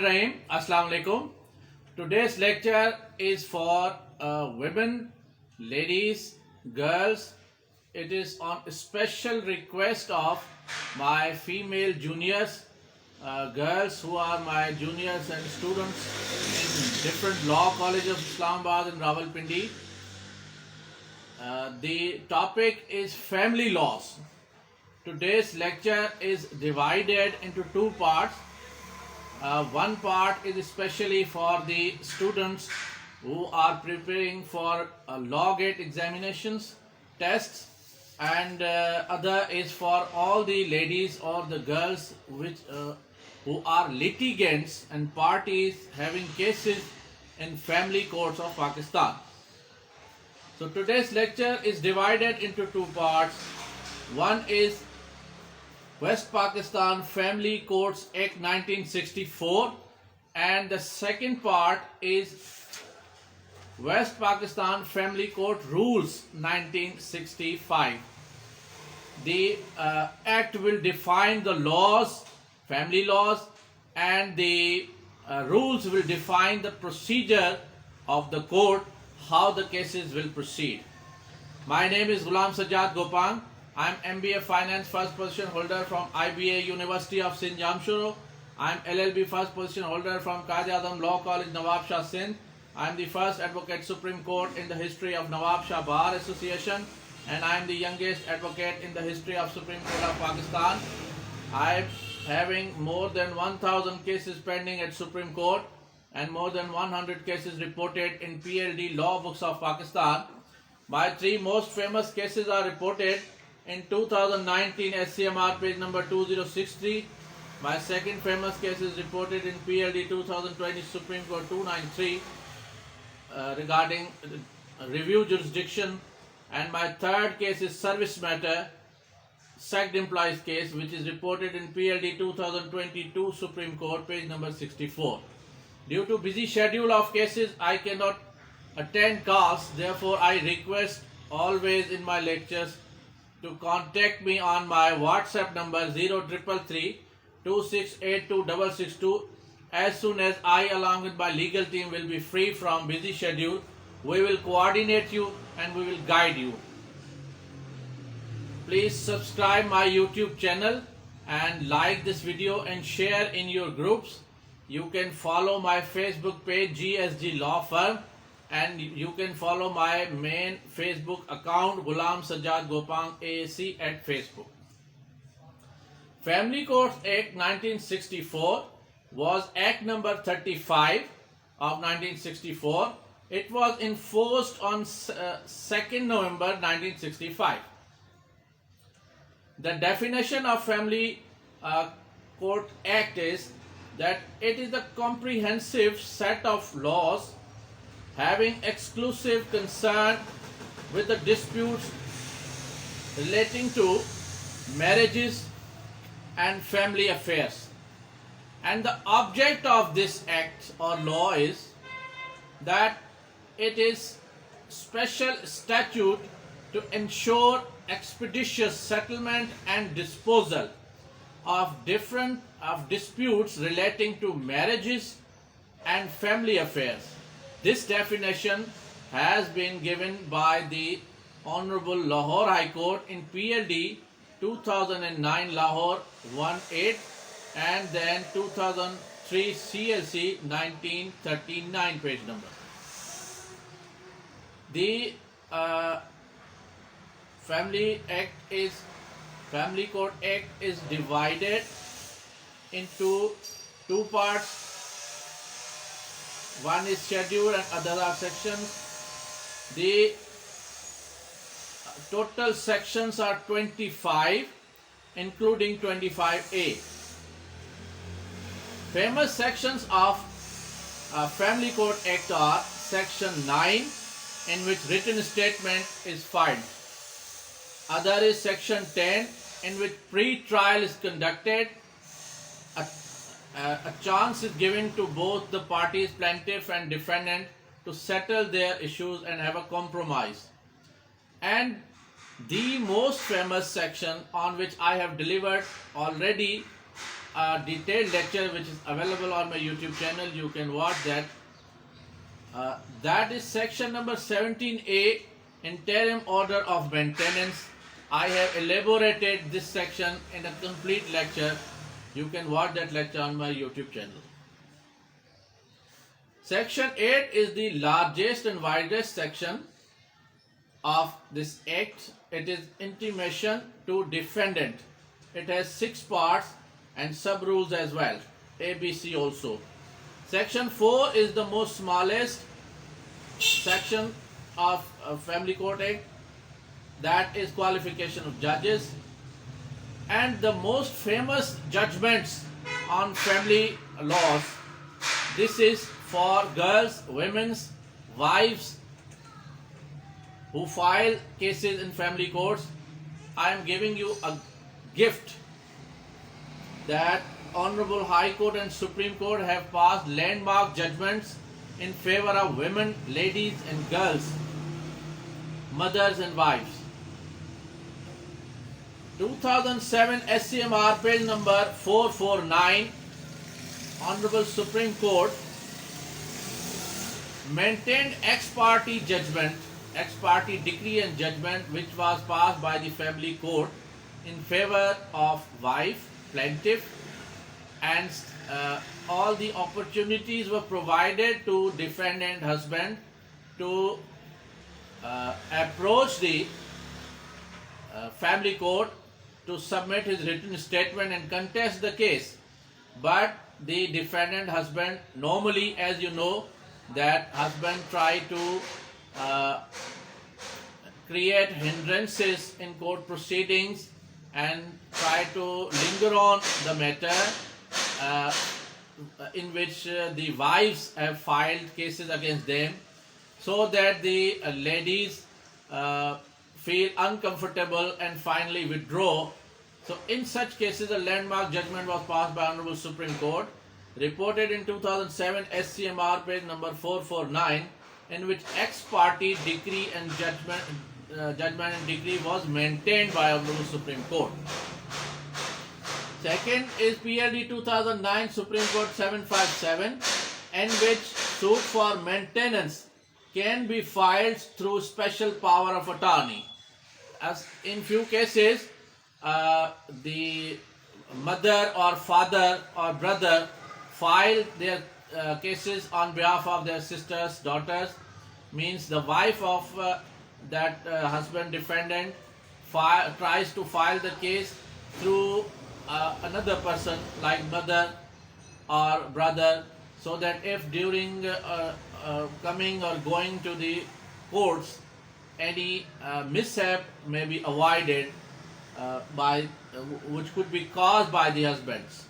Rahim. Assalamu alaikum. Today's lecture is for women, ladies, girls. It is on special request of my female juniors, girls who are my juniors and students in different law colleges of Islamabad and Rawalpindi. The topic is family laws. Today's lecture is divided into two parts. One part is especially for the students who are preparing for law gate examinations, tests, and other is for all the ladies or the girls who are litigants and parties having cases in family courts of Pakistan. So today's lecture is divided into two parts. One is West Pakistan Family Courts Act 1964 and the second part is West Pakistan Family Court Rules 1965. The act will define the laws, family laws, and the rules will define the procedure of the court, how the cases will proceed. My name is Ghulam Sajjad Gopang. I am MBA Finance First Position holder from IBA University of Sindh Jamshoro. I am LLB First Position holder from Qazi Azam Law College Nawab Shah Sindh. I am the first advocate Supreme Court in the history of Nawab Shah Bar Association and I am the youngest advocate in the history of Supreme Court of Pakistan. I am having more than 1000 cases pending at Supreme Court and more than 100 cases reported in PLD law books of Pakistan. My three most famous cases are reported in 2019 SCMR page number 2063. My second famous case is reported in PLD 2020 Supreme Court 293 regarding review jurisdiction, and my third case is service matter sacked employees case, which is reported in PLD 2022 Supreme Court page number 64. Due to busy schedule of cases, I cannot attend calls. Therefore, I request always in my lectures to contact me on my WhatsApp number 0333 2682 as soon as I along with my legal team will be free from busy schedule. We will coordinate you and we will guide you. Please subscribe my YouTube channel and like this video and share in your groups. You can follow my Facebook page GSG Law Firm and you can follow my main Facebook account Ghulam Sajjad Gopang AAC at Facebook. Family Courts Act 1964 was Act number 35 of 1964. It was enforced on 2nd November 1965. The definition of Family Court Act is that it is a comprehensive set of laws having exclusive concern with the disputes relating to marriages and family affairs. And the object of this act or law is that it is special statute to ensure expeditious settlement and disposal of disputes relating to marriages and family affairs. This definition has been given by the Honorable Lahore High Court in PLD 2009 Lahore 18 and then 2003 CLC 1939 page number. The Family Court Act is divided into two parts. One is schedule and other are sections. The total sections are 25 including 25A. Famous sections of Family Court Act are section 9 in which written statement is filed. Other is section 10 in which pre-trial is conducted. A chance is given to both the parties, plaintiff and defendant, to settle their issues and have a compromise. And the most famous section on which I have delivered already a detailed lecture which is available on my YouTube channel. You can watch that. That is section number 17A, interim order of maintenance. I have elaborated this section in a complete lecture. You can watch that lecture on my YouTube channel. Section 8 is the largest and widest section of this act. It is intimation to defendant. It has 6 parts and sub rules as well, ABC also. Section 4 is the most smallest section of Family Court Act. That is qualification of judges, and the most famous judgments on family laws. This is for girls, women's, wives who file cases in family courts. I am giving you a gift that Honorable High Court and Supreme Court have passed landmark judgments in favor of women, ladies and girls, mothers and wives. 2007 SCMR page number 449, Honorable Supreme Court maintained ex parte judgment, ex parte decree and judgment which was passed by the family court in favor of wife, plaintiff, and all the opportunities were provided to defendant husband to approach the family court to submit his written statement and contest the case. But the defendant husband, normally, as you know, that husband try to create hindrances in court proceedings and try to linger on the matter in which the wives have filed cases against them, so that the ladies feel uncomfortable and finally withdraw. So in such cases, a landmark judgment was passed by Honorable Supreme Court, reported in 2007 SCMR page number 449, in which ex parte decree and judgment and decree was maintained by Honorable Supreme Court. Second is PLD 2009 Supreme Court 757, in which suit for maintenance can be filed through special power of attorney. As in few cases, the mother or father or brother filed their cases on behalf of their sisters, daughters, means the wife of that husband defendant tries to file the case through another person like mother or brother, so that if during coming or going to the courts any mishap may be avoided which could be caused by the husbands.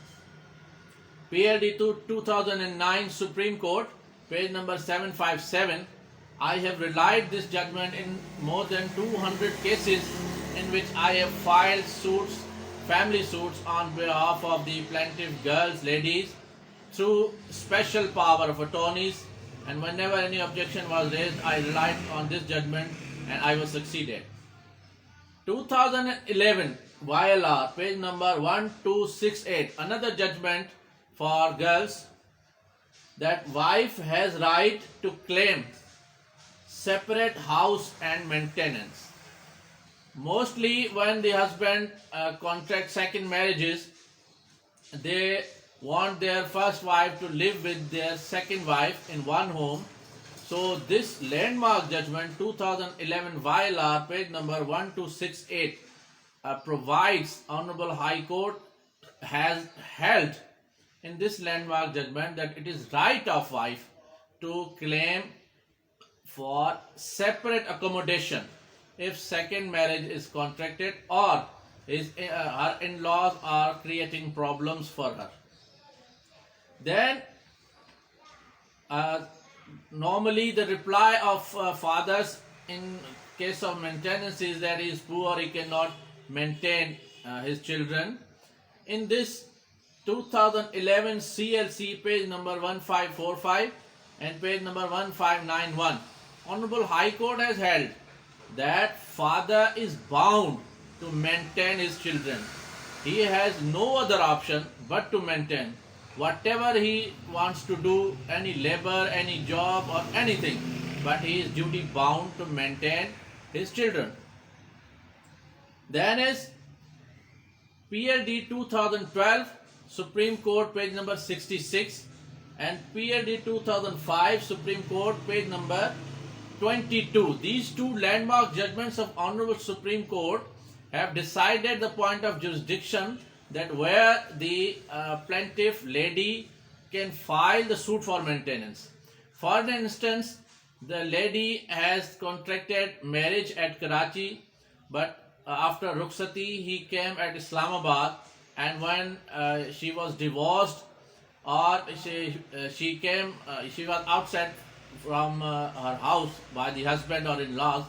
PLD 2009 Supreme Court page number 757. I have relied this judgment in more than 200 cases in which I have filed suits, family suits on behalf of the plaintiff girls, ladies, through special power of attorneys, and whenever any objection was raised, I relied on this judgment and I was succeeded. 2011 YLR page number 1268, another judgment for girls, that wife has right to claim separate house and maintenance. Mostly when the husband contracts second marriages, they want their first wife to live with their second wife in one home. So this landmark judgment 2011 YLR page number 1268 provides Honorable High Court has held in this landmark judgment that it is right of wife to claim for separate accommodation if second marriage is contracted or her in-laws are creating problems for her. Then normally the reply of fathers in case of maintenance is that he is poor, he cannot maintain his children. In this 2011 CLC page number 1545 and page number 1591, Honorable High Court has held that father is bound to maintain his children. he has no other option but to maintain whatever he wants to do, any labor, any job or anything, but he is duty bound to maintain his children. Then is PLD 2012 Supreme Court page number 66 and PLD 2005 Supreme Court page number 22. These two landmark judgments of Honorable Supreme Court have decided the point of jurisdiction that where the plaintiff lady can file the suit for maintenance. For instance, the lady has contracted marriage at Karachi, but after Rukhsati he came at Islamabad, and when she was divorced or she was outside from her house by the husband or in-laws,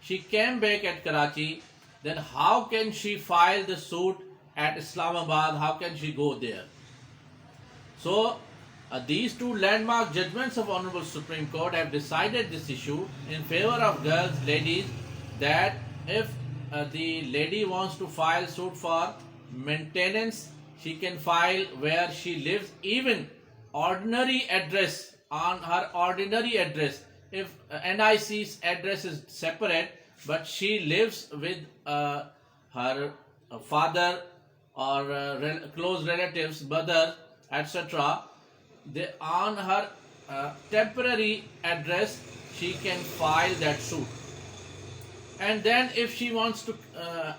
she came back at Karachi, then how can she file the suit at Islamabad? How can she go there? So these two landmark judgments of Honorable Supreme Court have decided this issue in favor of girls, ladies, that if the lady wants to file suit for maintenance, she can file where she lives, even ordinary address, on her ordinary address. If NIC's address is separate, but she lives with her father or close relatives, brother, etc., on her temporary address, she can file that suit. And then if she wants to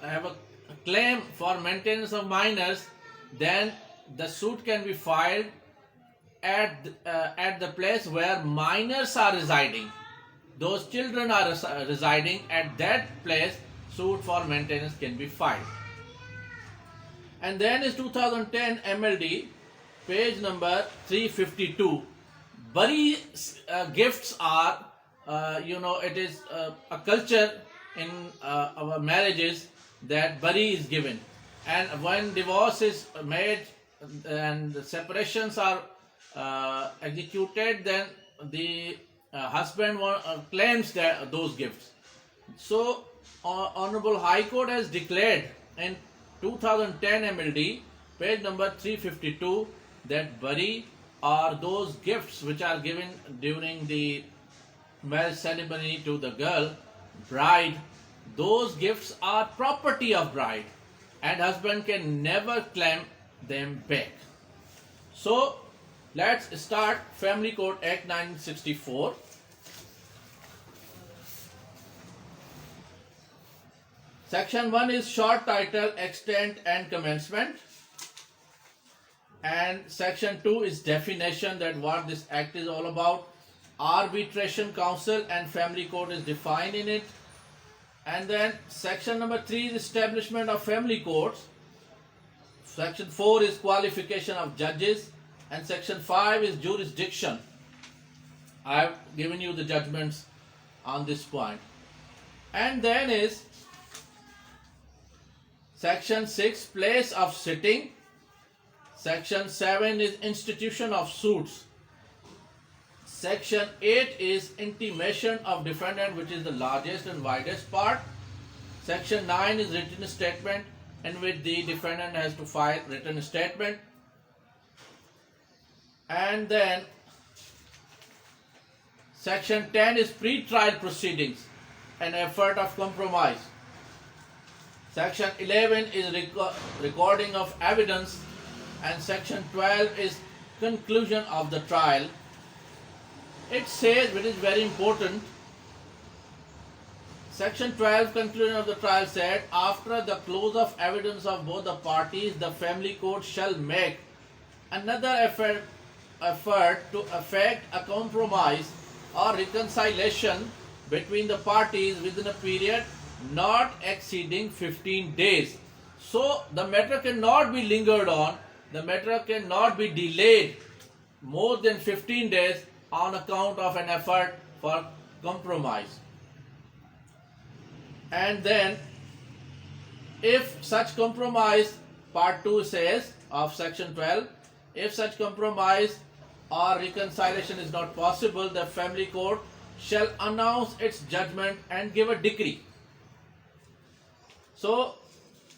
have a claim for maintenance of minors, then the suit can be filed at the place where minors are residing. Those children are residing at that place, suit for maintenance can be filed. And then is 2010 MLD, page number 352. Bari gifts are, it is a culture in our marriages that bari is given. And when divorce is made and separations are executed, then the husband claims those gifts. So Honorable High Court has declared in 2010 MLD, page number 352, that bari are those gifts which are given during the marriage ceremony to the girl, bride. Those gifts are property of bride and husband can never claim them back. So let's start Family Court Act 1964. Section 1 is short title, extent and commencement. And section 2 is definition, that what this act is all about. Arbitration council and family court is defined in it. And then section number 3 is establishment of family courts. Section 4 is qualification of judges. And section 5 is jurisdiction. I have given you the judgments on this point. And then is section 6, place of sitting. Section 7 is institution of suits. Section 8 is intimation of defendant, which is the largest and widest part. Section 9 is written statement, in which the defendant has to file written statement. And then section 10 is pre-trial proceedings, an effort of compromise. Section 11 is recording of evidence, and section 12 is conclusion of the trial. It says, which is very important, section 12 conclusion of the trial said, after the close of evidence of both the parties, the family court shall make another effort to effect a compromise or reconciliation between the parties within a period not exceeding 15 days. So the matter cannot be lingered on, the matter cannot be delayed more than 15 days on account of an effort for compromise. And then if such compromise, part 2 says of section 12, if such compromise or reconciliation is not possible, the family court shall announce its judgment and give a decree. So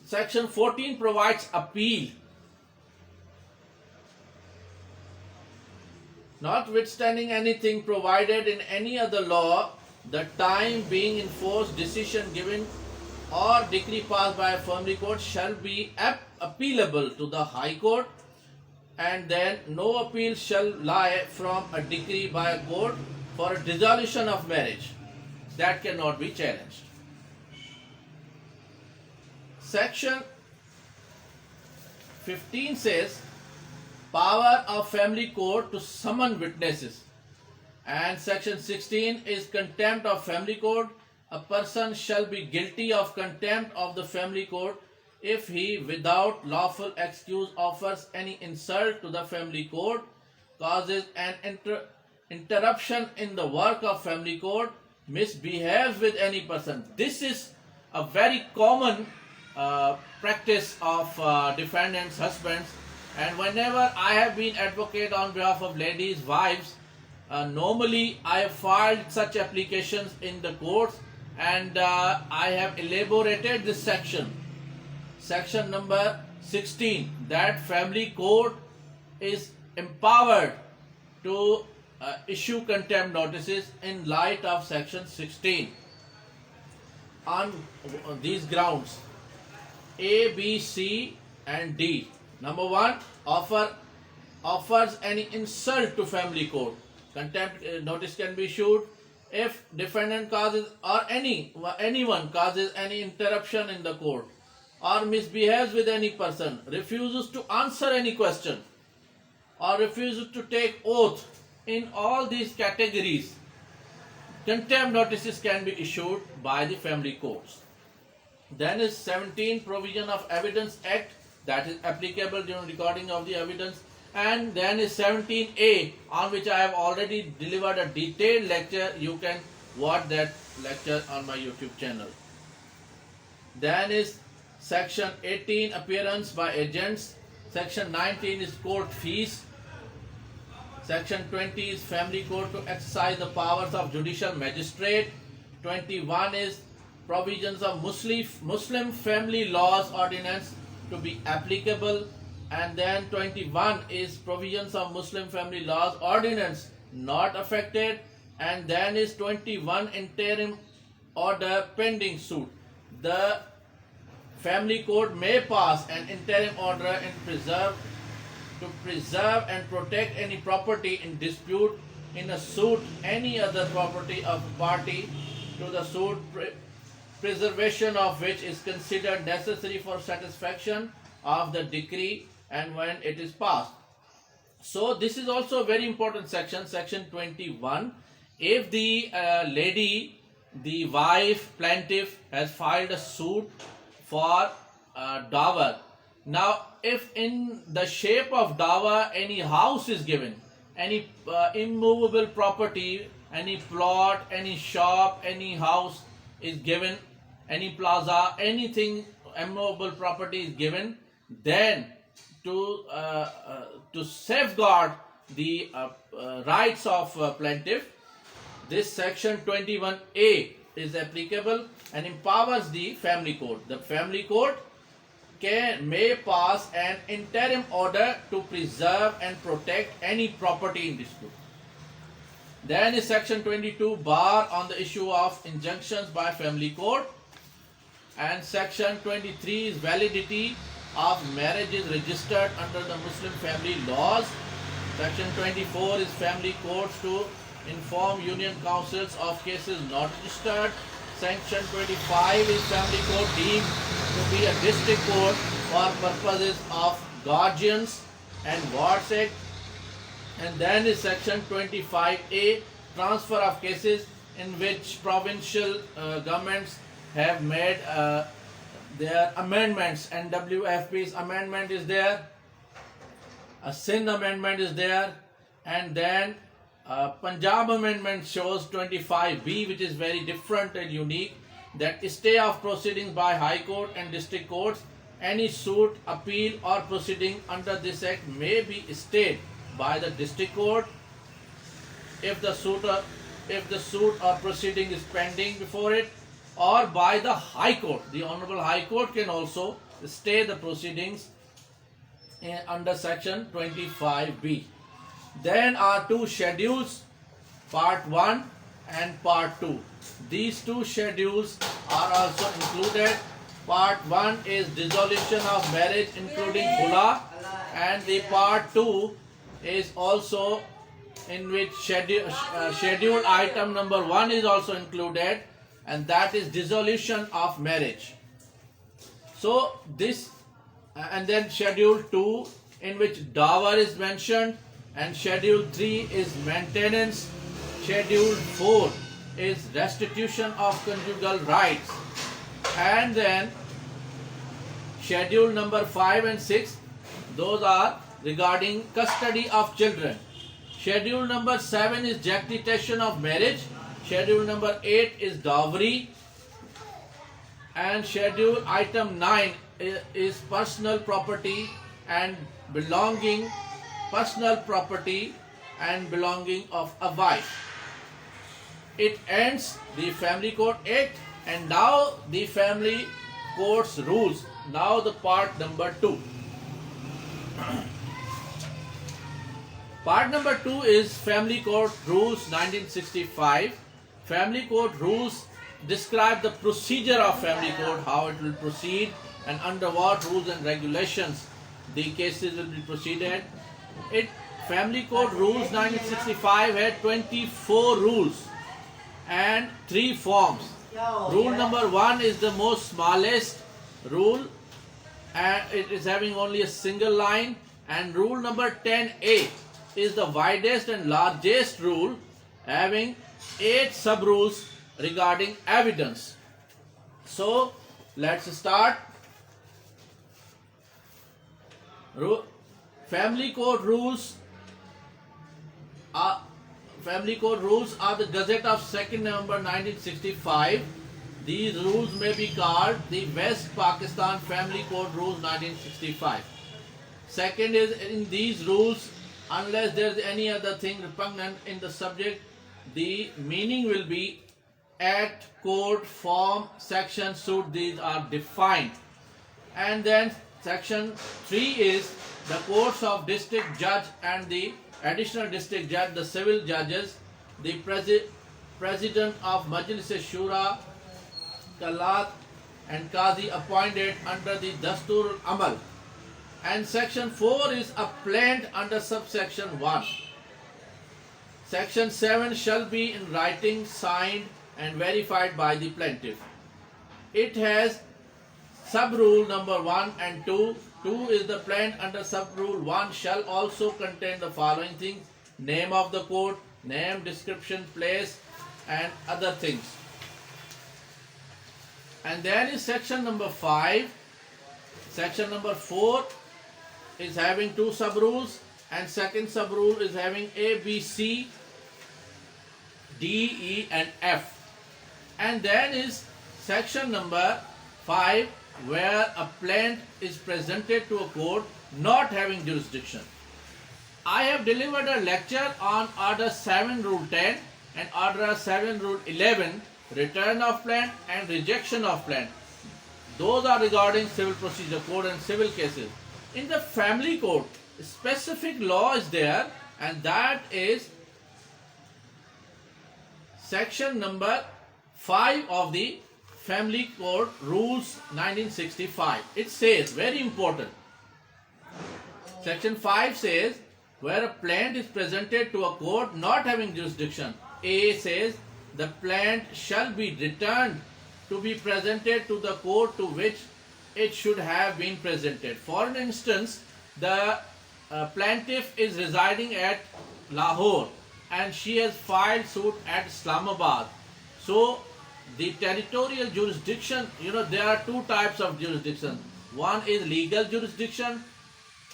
Section 14 provides appeal. Notwithstanding anything provided in any other law, the time being enforced, decision given or decree passed by a family court shall be appealable to the High Court, and then no appeal shall lie from a decree by a court for a dissolution of marriage. That cannot be challenged. Section 15 says power of family court to summon witnesses, and section 16 is contempt of family court. A person shall be guilty of contempt of the family court if he without lawful excuse offers any insult to the family court, causes an interruption in the work of family court, misbehaves with any person. This is a very common practice of defendants' husbands, and whenever I have been advocate on behalf of ladies' wives, normally I have filed such applications in the courts, and I have elaborated this section number 16, that family court is empowered to issue contempt notices in light of section 16 on these grounds A, B, C and D. Number 1, offers any insult to family court. Contempt notice can be issued if defendant causes or anyone causes any interruption in the court, or misbehaves with any person, refuses to answer any question, or refuses to take oath. In all these categories, contempt notices can be issued by the family courts. Then is 17, provision of Evidence Act, that is applicable during recording of the evidence. And then is 17A, on which I have already delivered a detailed lecture. You can watch that lecture on my YouTube channel. Then is section 18, appearance by agents. Section 19 is court fees. Section 20 is family court to exercise the powers of judicial magistrate. 21 is provisions of Muslim family laws ordinance to be applicable. And then 21 is provisions of Muslim family laws ordinance not affected. And then is 21, interim order pending suit. The family court may pass an interim order to preserve and protect any property in dispute in a suit, any other property of a party to the suit, preservation of which is considered necessary for satisfaction of the decree and when it is passed. So this is also a very important section, section 21. If the lady, the wife, plaintiff has filed a suit for dower. Now, if in the shape of dower any house is given, any immovable property, any plot, any shop, any house is given, any plaza, anything immovable property is given, then to safeguard the rights of plaintiff, this section 21A is applicable and empowers the family court. The family court may pass an interim order to preserve and protect any property in dispute. Then is section 22, bar on the issue of injunctions by family court. And section 23 is validity of marriages registered under the Muslim family laws. Section 24 is family courts to inform union councils of cases not registered. Section 25 is family court deemed to be a district court for purposes of guardians and wards act. And then is section 25A, transfer of cases in which provincial governments have made their amendments. NWFP's amendment is there, a Sindh amendment is there, and then Punjab amendment shows 25B, which is very different and unique, that stay of proceedings by High Court and district courts. Any suit, appeal or proceeding under this act may be stayed by the district court if the suit or proceeding is pending before it, or by the High Court. The Honorable High Court can also stay the proceedings under section 25B. Then are two schedules, part 1 and part 2. These two schedules are also included. Part 1 is dissolution of marriage including khula, and the part 2 is also in which schedule item number 1 is also included, and that is dissolution of marriage. So this, and then schedule 2 in which dower is mentioned, and schedule 3 is maintenance, schedule 4 is restitution of conjugal rights, and then schedule number 5 and 6, those are regarding custody of children. Schedule number 7 is jactitation of marriage, schedule number 8 is dowry, and schedule item 9 is personal property and belonging of a wife. It ends the Family Code Act, and now the Family Code's rules. Now the part number 2. Part number 2 is Family Code Rules 1965. Family Code rules describe the procedure of Family Code, how it will proceed, and under what rules and regulations the cases will be proceeded. Family Code Rules 1965 had 24 rules and 3 forms. Rule number 1 is the most smallest rule, and it is having only a single line, and rule number 10A is the widest and largest rule, having 8 sub-rules regarding evidence. So let's start. Family Code rules are the Gazette of 2nd November 1965. These rules may be called the West Pakistan Family Code Rules 1965. Second is, in these rules, unless there is any other thing repugnant in the subject, the meaning will be act, code, form, section, suit. These are defined. And then section 3 is the courts of district judge and the additional district judge, the civil judges, the president of Majlis-e-Shura, Kalat and Qazi appointed under the Dastur Amal. And section 4 is a plaint under subsection 1. Section 7 shall be in writing, signed and verified by the plaintiff. It has sub-rule number 1 and 2. 2 is the plaint under sub-rule 1 shall also contain the following things: name of the court, name, description, place and other things. And then is section number 5. Section number 4 is having 2 sub-rules, and second sub-rule is having A, B, C, D, E and F. And then is section number 5, where a plaint is presented to a court not having jurisdiction. I have delivered a lecture on Order 7 Rule 10 and Order 7 Rule 11, return of plaint and rejection of plaint. Those are regarding civil procedure code and civil cases. In the family code, specific law is there, and that is section number 5 of the Family Code Rules 1965. It says, very important, section 5 says, where a plaint is presented to a court not having jurisdiction, A says, the plaint shall be returned to be presented to the court to which it should have been presented. For an instance, the plaintiff is residing at Lahore and she has filed suit at Islamabad. So the territorial jurisdiction, there are 2 types of jurisdiction. One is legal jurisdiction.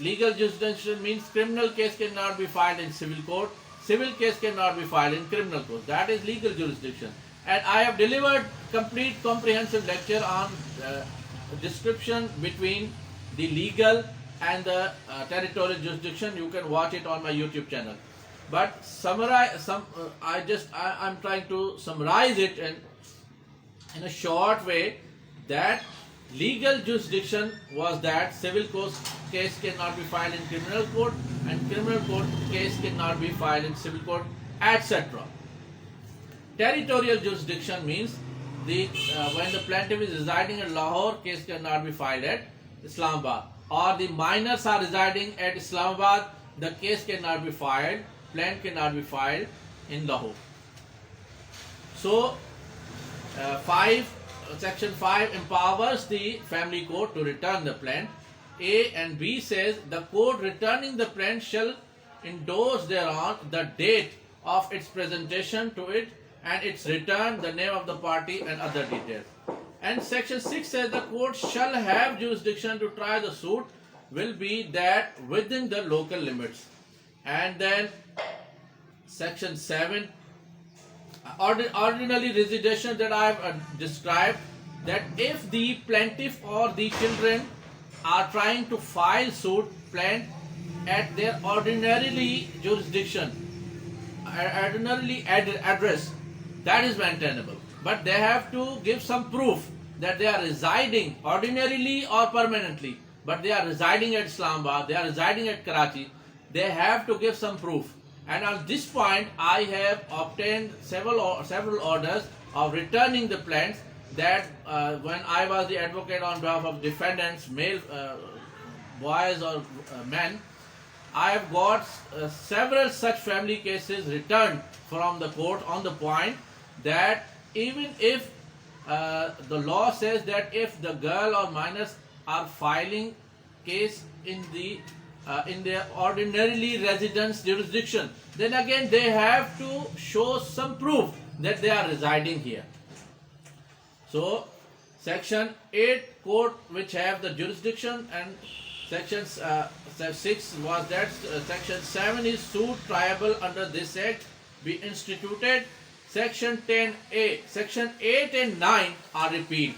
Legal jurisdiction means criminal case cannot be filed in civil court. Civil case cannot be filed in criminal court. That is legal jurisdiction. And I have delivered complete comprehensive lecture on description between the legal and the territorial jurisdiction. You can watch it on my YouTube channel. But I'm trying to summarize it in a short way, that legal jurisdiction was that civil case cannot be filed in criminal court and criminal court case cannot be filed in civil court, etc. Territorial jurisdiction means when the plaintiff is residing at Lahore, case cannot be filed at Islamabad, or the minors are residing at Islamabad, the case cannot be filed, plaint cannot be filed in Lahore. So, Section 5 empowers the family court to return the plaint. A and B says the court returning the plaint shall endorse thereon the date of its presentation to it and its return, the name of the party and other details. And Section 6 says the court shall have jurisdiction to try the suit will be that within the local limits. And then Section 7, ordinary resignation that I have described, that if the plaintiff or the children are trying to file suit plaint at their ordinarily jurisdiction, ordinarily address, that is maintainable. But they have to give some proof that they are residing ordinarily or permanently, but they are residing at Islamabad, they are residing at Karachi. They have to give some proof. And on this point, I have obtained several orders of returning the plaints that when I was the advocate on behalf of defendants, male boys or men, I have got several such family cases returned from the court on the point that even if the law says that if the girl or minors are filing case in their ordinarily residence jurisdiction, then again they have to show some proof that they are residing here. So Section 8 court which have the jurisdiction, and Section 6 was that Section 7 is suit triable under this act be instituted. Section 10A, Section 8 and 9 are repealed.